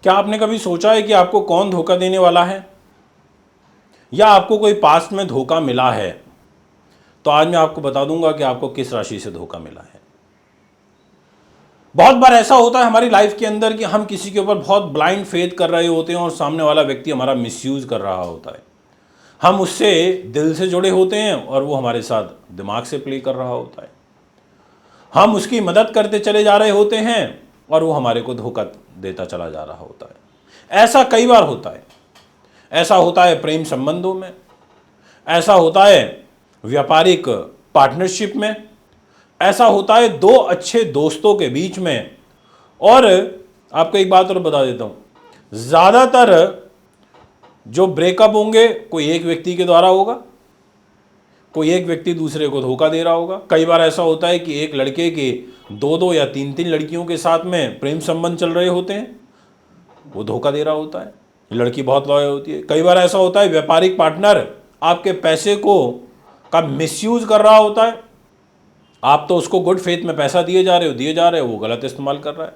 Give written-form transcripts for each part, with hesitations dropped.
क्या आपने कभी सोचा है कि आपको कौन धोखा देने वाला है, या आपको कोई पास्ट में धोखा मिला है? तो आज मैं आपको बता दूंगा कि आपको किस राशि से धोखा मिला है। बहुत बार ऐसा होता है हमारी लाइफ के अंदर कि हम किसी के ऊपर बहुत ब्लाइंड फेथ कर रहे होते हैं और सामने वाला व्यक्ति हमारा मिसयूज कर रहा होता है। हम उससे दिल से जुड़े होते हैं और वो हमारे साथ दिमाग से प्ले कर रहा होता है। हम उसकी मदद करते चले जा रहे होते हैं और वो हमारे को धोखा देता चला जा रहा होता है। ऐसा कई बार होता है। ऐसा होता है प्रेम संबंधों में, ऐसा होता है व्यापारिक पार्टनरशिप में, ऐसा होता है दो अच्छे दोस्तों के बीच में। और आपको एक बात और बता देता हूं, ज्यादातर जो ब्रेकअप होंगे कोई एक व्यक्ति के द्वारा होगा, कोई एक व्यक्ति दूसरे को धोखा दे रहा होगा। कई बार ऐसा होता है कि एक लड़के के दो दो या तीन तीन लड़कियों के साथ में प्रेम संबंध चल रहे होते हैं, वो धोखा दे रहा होता है, लड़की बहुत लॉयल होती है। कई बार ऐसा होता है व्यापारिक पार्टनर आपके पैसे को का मिसयूज कर रहा होता है। आप तो उसको गुड फेथ में पैसा दिए जा रहे हो, वो गलत इस्तेमाल कर रहा है।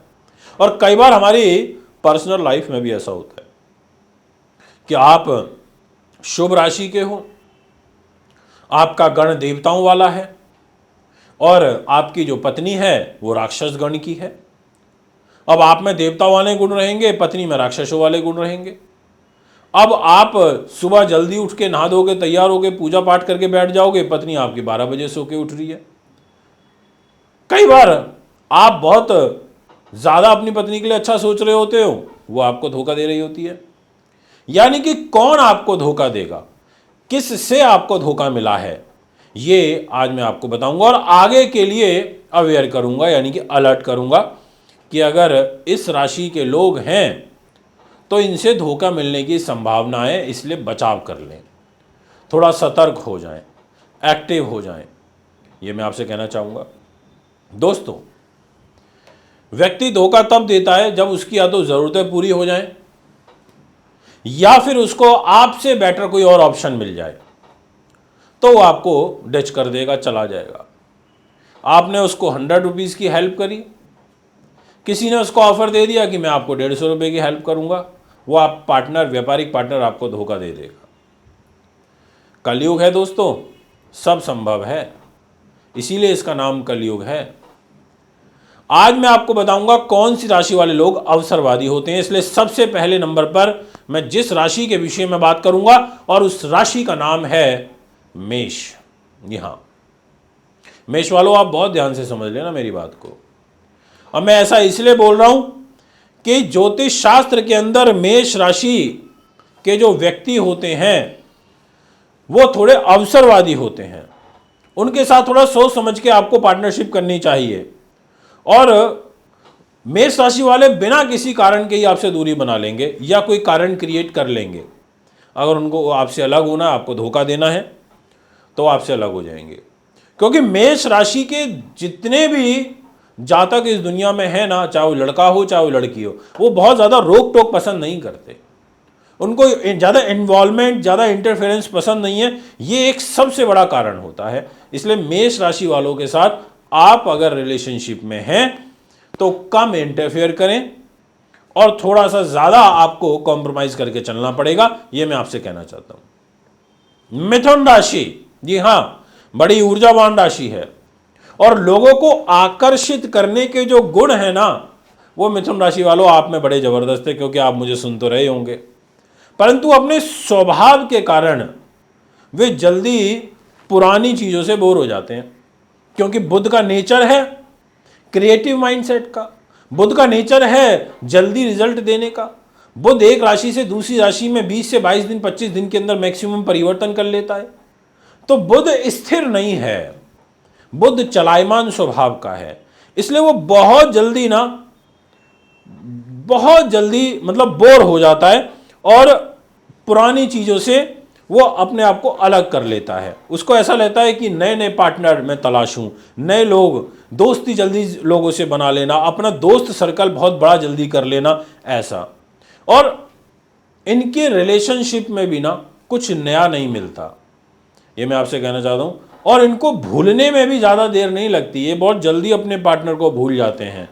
और कई बार हमारी पर्सनल लाइफ में भी ऐसा होता है कि आप शुभ राशि के हो, आपका गण देवताओं वाला है और आपकी जो पत्नी है वो राक्षस गण की है। अब आप में देवता वाले गुण रहेंगे, पत्नी में राक्षसों वाले गुण रहेंगे। अब आप सुबह जल्दी उठ के नहा धोगे, तैयार होगे, पूजा पाठ करके बैठ जाओगे, पत्नी आपकी 12 बजे सो के उठ रही है। कई बार आप बहुत ज्यादा अपनी पत्नी के लिए अच्छा सोच रहे होते हो, वो आपको धोखा दे रही होती है। यानी कि कौन आपको धोखा देगा, किससे आपको धोखा मिला है, ये आज मैं आपको बताऊंगा और आगे के लिए अवेयर करूंगा, यानी कि अलर्ट करूंगा कि अगर इस राशि के लोग हैं तो इनसे धोखा मिलने की संभावना है, इसलिए बचाव कर लें, थोड़ा सतर्क हो जाएं, एक्टिव हो जाएं, ये मैं आपसे कहना चाहूँगा। दोस्तों, व्यक्ति धोखा तब देता है जब उसकी या तो ज़रूरतें पूरी हो जाएं या फिर उसको आपसे बेटर कोई और ऑप्शन मिल जाए, तो वो आपको डिच कर देगा, चला जाएगा। आपने उसको 100 रुपीज़ की हेल्प करी, किसी ने उसको ऑफर दे दिया कि मैं आपको 150 रुपये की हेल्प करूंगा, वो आप पार्टनर, व्यापारिक पार्टनर आपको धोखा दे देगा। कलयुग है दोस्तों, सब संभव है, इसीलिए इसका नाम कलयुग है। आज मैं आपको बताऊंगा कौन सी राशि वाले लोग अवसरवादी होते हैं। इसलिए सबसे पहले नंबर पर मैं जिस राशि के विषय में बात करूंगा और उस राशि का नाम है मेष। जी हाँ, मेष वालों, आप बहुत ध्यान से समझ लेना मेरी बात को। अब मैं ऐसा इसलिए बोल रहा हूं कि ज्योतिष शास्त्र के अंदर मेष राशि के जो व्यक्ति होते हैं वो थोड़े अवसरवादी होते हैं। उनके साथ थोड़ा सोच समझ के आपको पार्टनरशिप करनी चाहिए। और मेष राशि वाले बिना किसी कारण के ही आपसे दूरी बना लेंगे या कोई कारण क्रिएट कर लेंगे। अगर उनको आपसे अलग होना, आपको धोखा देना है, तो आपसे अलग हो जाएंगे। क्योंकि मेष राशि के जितने भी जातक इस दुनिया में है ना, चाहे वो लड़का हो चाहे वो लड़की हो, वो बहुत ज़्यादा रोक टोक पसंद नहीं करते। उनको ज़्यादा इन्वॉल्वमेंट, ज़्यादा इंटरफेरेंस पसंद नहीं है। ये एक सबसे बड़ा कारण होता है। इसलिए मेष राशि वालों के साथ आप अगर रिलेशनशिप में हैं तो कम इंटरफेयर करें और थोड़ा सा ज़्यादा आपको कॉम्प्रोमाइज़ करके चलना पड़ेगा, ये मैं आपसे कहना चाहता हूं। मिथुन राशि, जी हाँ, बड़ी ऊर्जावान राशि है और लोगों को आकर्षित करने के जो गुण है ना, वो मिथुन राशि वालों आप में बड़े जबरदस्त है, क्योंकि आप मुझे सुन तो रहे होंगे। परंतु अपने स्वभाव के कारण वे जल्दी पुरानी चीजों से बोर हो जाते हैं, क्योंकि बुध का नेचर है क्रिएटिव माइंडसेट का, बुध का नेचर है जल्दी रिजल्ट देने का। बुध एक राशि से दूसरी राशि में 20 से 22 दिन, 25 दिन के अंदर मैक्सिमम परिवर्तन कर लेता है। तो बुध स्थिर नहीं है, बुध चलायमान स्वभाव का है। इसलिए वो बहुत जल्दी मतलब बोर हो जाता है और पुरानी चीजों से वो अपने आप को अलग कर लेता है। उसको ऐसा लगता है कि नए नए पार्टनर मैं तलाशूं, नए लोग, दोस्ती जल्दी लोगों से बना लेना, अपना दोस्त सर्कल बहुत बड़ा जल्दी कर लेना, ऐसा। और इनके रिलेशनशिप में भी ना कुछ नया नहीं मिलता, ये मैं आपसे कहना चाहता हूं। और इनको भूलने में भी ज़्यादा देर नहीं लगती, ये बहुत जल्दी अपने पार्टनर को भूल जाते हैं।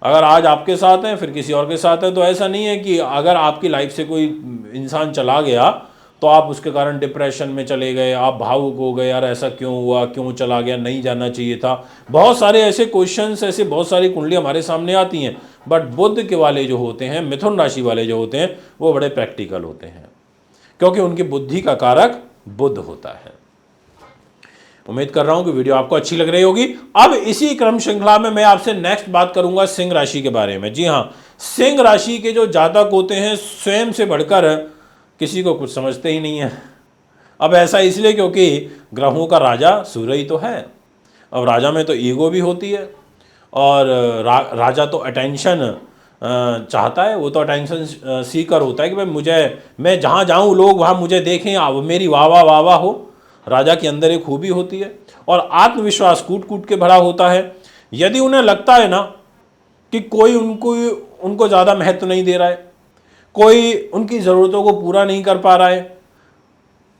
अगर आज आपके साथ हैं फिर किसी और के साथ हैं, तो ऐसा नहीं है कि अगर आपकी लाइफ से कोई इंसान चला गया तो आप उसके कारण डिप्रेशन में चले गए, आप भावुक हो गए, यार ऐसा क्यों हुआ, क्यों चला गया, नहीं जाना चाहिए था। बहुत सारे ऐसे क्वेश्चंस, ऐसे बहुत सारी कुंडली हमारे सामने आती हैं। बट बुध के वाले जो होते हैं, मिथुन राशि वाले जो होते हैं, वो बड़े प्रैक्टिकल होते हैं, क्योंकि उनकी बुद्धि का कारक बुध होता है। उम्मीद कर रहा हूं कि वीडियो आपको अच्छी लग रही होगी। अब इसी क्रम श्रृंखला में मैं आपसे नेक्स्ट बात करूंगा सिंह राशि के बारे में। जी हां, सिंह राशि के जो जातक होते हैं स्वयं से बढ़कर किसी को कुछ समझते ही नहीं है। अब ऐसा इसलिए क्योंकि ग्रहों का राजा सूर्य ही तो है। अब राजा में तो ईगो भी होती है, और राजा तो अटेंशन चाहता है, वो तो अटेंशन सीकर होता है कि भाई मैं जहाँ जाऊँ लोग वहाँ मुझे देखें, अब मेरी वाह वाह वाह वाह हो। राजा के अंदर एक खूबी होती है, और आत्मविश्वास कूट कूट के भरा होता है। यदि उन्हें लगता है ना कि कोई उनको ज़्यादा महत्व नहीं दे रहा है, कोई उनकी ज़रूरतों को पूरा नहीं कर पा रहा है,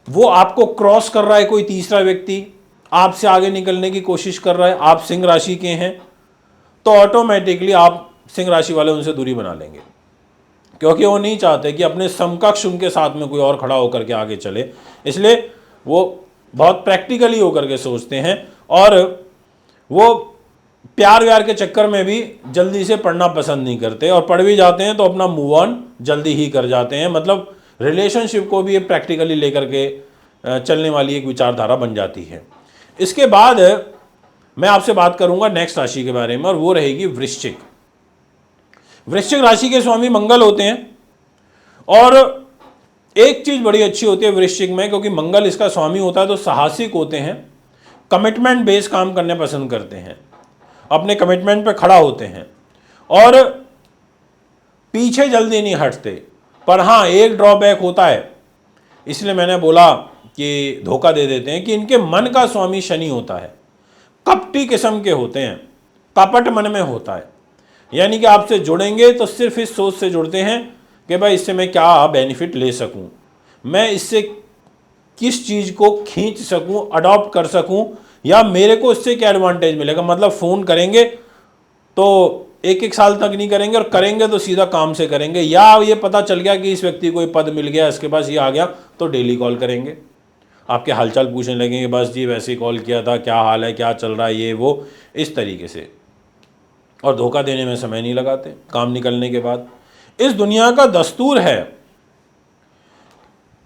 वो आपको क्रॉस कर रहा है, कोई तीसरा व्यक्ति आपसे आगे निकलने की कोशिश कर रहा है, आप सिंह राशि के हैं, तो ऑटोमेटिकली आप सिंह राशि वाले उनसे दूरी बना लेंगे, क्योंकि वो नहीं चाहते कि अपने समकक्ष उनके साथ में कोई और खड़ा होकर के आगे चले। इसलिए वो बहुत प्रैक्टिकली होकर के सोचते हैं, और वो प्यार व्यार के चक्कर में भी जल्दी से पढ़ना पसंद नहीं करते, और पढ़ भी जाते हैं तो अपना मूव ऑन जल्दी ही कर जाते हैं। मतलब रिलेशनशिप को भी ये प्रैक्टिकली लेकर के चलने वाली एक विचारधारा बन जाती है। इसके बाद मैं आपसे बात करूंगा नेक्स्ट राशि के बारे में, और वो रहेगी वृश्चिक। वृश्चिक राशि के स्वामी मंगल होते हैं, और एक चीज बड़ी अच्छी होती है वृश्चिक में, क्योंकि मंगल इसका स्वामी होता है, तो साहसिक होते हैं, कमिटमेंट बेस्ड काम करने पसंद करते हैं, अपने कमिटमेंट पे खड़ा होते हैं, और पीछे जल्दी नहीं हटते। पर हाँ, एक ड्रॉबैक होता है, इसलिए मैंने बोला कि धोखा दे देते हैं, कि इनके मन का स्वामी शनि होता है। कपटी किस्म के होते हैं, कपट मन में होता है, यानी कि आपसे जुड़ेंगे तो सिर्फ इस सोच से जुड़ते हैं कि भाई इससे मैं क्या बेनिफिट ले सकूं, मैं इससे किस चीज़ को खींच सकूं, अडॉप्ट कर सकूं, या मेरे को इससे क्या एडवांटेज मिलेगा। मतलब फ़ोन करेंगे तो एक एक साल तक नहीं करेंगे, और करेंगे तो सीधा काम से करेंगे, या ये पता चल गया कि इस व्यक्ति को पद मिल गया, इसके पास ये आ गया, तो डेली कॉल करेंगे, आपके हालचाल पूछने लगेंगे, बस जी वैसे ही कॉल किया था, क्या हाल है, क्या चल रहा है, ये वो, इस तरीके से। और धोखा देने में समय नहीं लगाते काम निकलने के बाद। इस दुनिया का दस्तूर है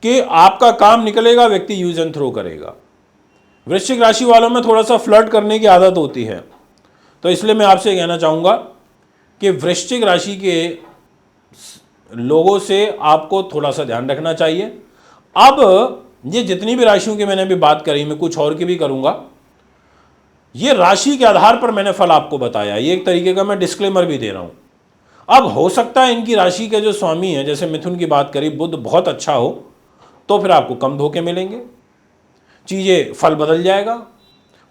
कि आपका काम निकलेगा, व्यक्ति यूज एंड थ्रो करेगा। वृश्चिक राशि वालों में थोड़ा सा फ्लर्ट करने की आदत होती है, तो इसलिए मैं आपसे कहना चाहूँगा कि वृश्चिक राशि के लोगों से आपको थोड़ा सा ध्यान रखना चाहिए। अब ये जितनी भी राशियों की मैंने अभी बात करी, मैं कुछ और की भी करूँगा, ये राशि के आधार पर मैंने फल आपको बताया, ये एक तरीके का मैं डिस्क्लेमर भी दे रहा हूँ। अब हो सकता है इनकी राशि के जो स्वामी हैं, जैसे मिथुन की बात करी, बुध बहुत अच्छा हो, तो फिर आपको कम धोखे मिलेंगे, चीज़ें फल बदल जाएगा।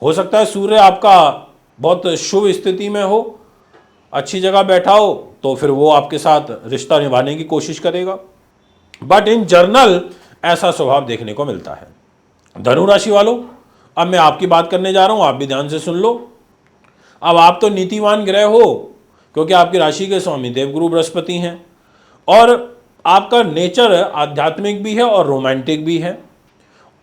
हो सकता है सूर्य आपका बहुत शुभ स्थिति में हो, अच्छी जगह बैठा हो, तो फिर वो आपके साथ रिश्ता निभाने की कोशिश करेगा। बट इन जनरल ऐसा स्वभाव देखने को मिलता है। धनु राशि वालों, अब मैं आपकी बात करने जा रहा हूं, आप भी ध्यान से सुन लो। अब आप तो नीतिवान ग्रह हो, क्योंकि आपकी राशि के स्वामी देवगुरु बृहस्पति हैं, और आपका नेचर आध्यात्मिक भी है और रोमांटिक भी है।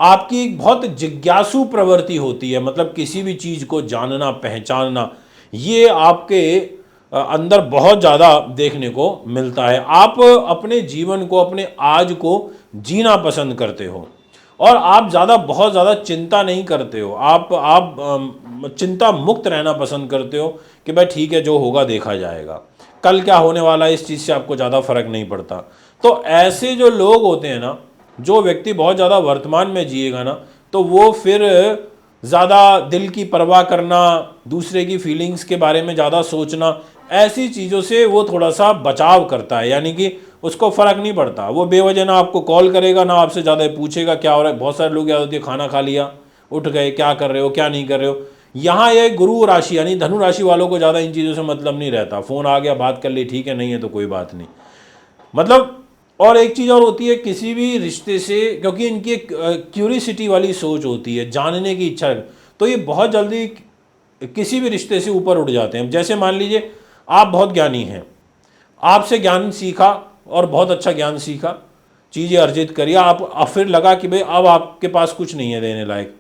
आपकी एक बहुत जिज्ञासु प्रवृत्ति होती है, मतलब किसी भी चीज़ को जानना, पहचानना, ये आपके अंदर बहुत ज़्यादा देखने को मिलता है। आप अपने जीवन को, अपने आज को जीना पसंद करते हो, और आप बहुत ज़्यादा चिंता नहीं करते हो। आप चिंता मुक्त रहना पसंद करते हो कि भाई ठीक है, जो होगा देखा जाएगा, कल क्या होने वाला है इस चीज़ से आपको ज़्यादा फर्क नहीं पड़ता। तो ऐसे जो लोग होते हैं ना, जो व्यक्ति बहुत ज़्यादा वर्तमान में जिएगा ना, तो वो फिर ज़्यादा दिल की परवाह करना, दूसरे की फीलिंग्स के बारे में ज़्यादा सोचना, ऐसी चीज़ों से वो थोड़ा सा बचाव करता है। यानी कि उसको फ़र्क नहीं पड़ता, वो बेवजह ना आपको कॉल करेगा, ना आपसे ज़्यादा पूछेगा क्या हो रहा है। बहुत सारे लोग याद होती है, खाना खा लिया, उठ गए, क्या कर रहे हो, क्या नहीं कर रहे हो। यहाँ ये गुरु राशि यानी धनु राशि वालों को ज़्यादा इन चीज़ों से मतलब नहीं रहता। फ़ोन आ गया, बात कर ली, ठीक है, नहीं है तो कोई बात नहीं। मतलब और एक चीज़ और होती है, किसी भी रिश्ते से, क्योंकि इनकी एक क्यूरियोसिटी वाली सोच होती है, जानने की इच्छा, तो ये बहुत जल्दी किसी भी रिश्ते से ऊपर उठ जाते हैं। जैसे मान लीजिए आप बहुत ज्ञानी हैं, आपसे ज्ञान सीखा और बहुत अच्छा ज्ञान सीखा, चीज़ें अर्जित करी, आप फिर लगा कि भाई अब आपके पास कुछ नहीं है देने लायक,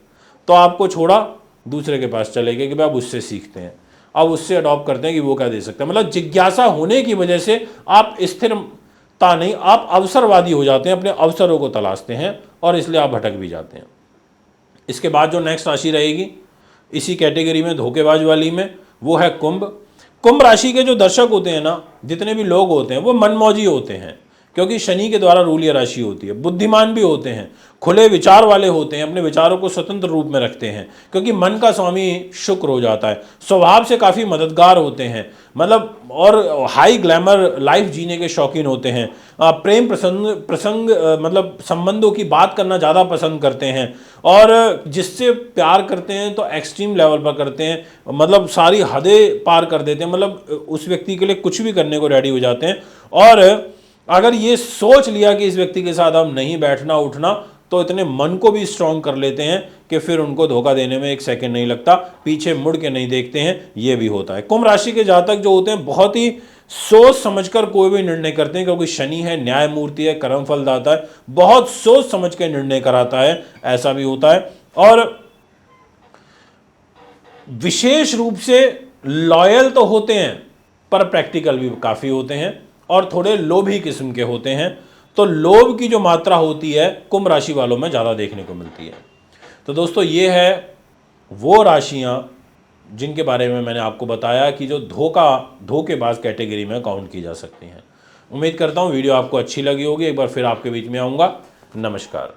तो आपको छोड़ा, दूसरे के पास चले गए कि भाई अब उससे सीखते हैं, अब उससे अडॉप्ट करते हैं कि वो क्या दे सकता है। मतलब जिज्ञासा होने की वजह से आप स्थिरता नहीं, आप अवसरवादी हो जाते हैं, अपने अवसरों को तलाशते हैं और इसलिए आप भटक भी जाते हैं। इसके बाद जो नेक्स्ट राशि रहेगी इसी कैटेगरी में, धोखेबाज वाली में, वो है कुंभ। कुंभ राशि के जो दर्शक होते हैं ना, जितने भी लोग होते हैं, वो मनमौजी होते हैं, क्योंकि शनि के द्वारा रूल ये राशि होती है। बुद्धिमान भी होते हैं, खुले विचार वाले होते हैं, अपने विचारों को स्वतंत्र रूप में रखते हैं, क्योंकि मन का स्वामी शुक्र हो जाता है। स्वभाव से काफ़ी मददगार होते हैं, मतलब और हाई ग्लैमर लाइफ जीने के शौकीन होते हैं। प्रेम प्रसंग मतलब संबंधों की बात करना ज़्यादा पसंद करते हैं, और जिससे प्यार करते हैं तो एक्सट्रीम लेवल पर करते हैं, मतलब सारी हदें पार कर देते हैं, मतलब उस व्यक्ति के लिए कुछ भी करने को रेडी हो जाते हैं। और अगर ये सोच लिया कि इस व्यक्ति के साथ हम नहीं बैठना उठना, तो इतने मन को भी स्ट्रांग कर लेते हैं कि फिर उनको धोखा देने में एक सेकंड नहीं लगता, पीछे मुड़ के नहीं देखते हैं, ये भी होता है। कुंभ राशि के जातक जो होते हैं बहुत ही सोच समझकर कोई भी निर्णय करते हैं, क्योंकि शनि है, न्यायमूर्ति है, कर्म फल दाता है, बहुत सोच समझ के निर्णय कराता है, ऐसा भी होता है। और विशेष रूप से लॉयल तो होते हैं, पर प्रैक्टिकल भी काफ़ी होते हैं, और थोड़े लोभी किस्म के होते हैं। तो लोभ की जो मात्रा होती है कुंभ राशि वालों में ज़्यादा देखने को मिलती है। तो दोस्तों ये है वो राशियां जिनके बारे में मैंने आपको बताया कि जो धोखेबाज कैटेगरी में काउंट की जा सकती हैं। उम्मीद करता हूँ वीडियो आपको अच्छी लगी होगी। एक बार फिर आपके बीच में आऊँगा। नमस्कार।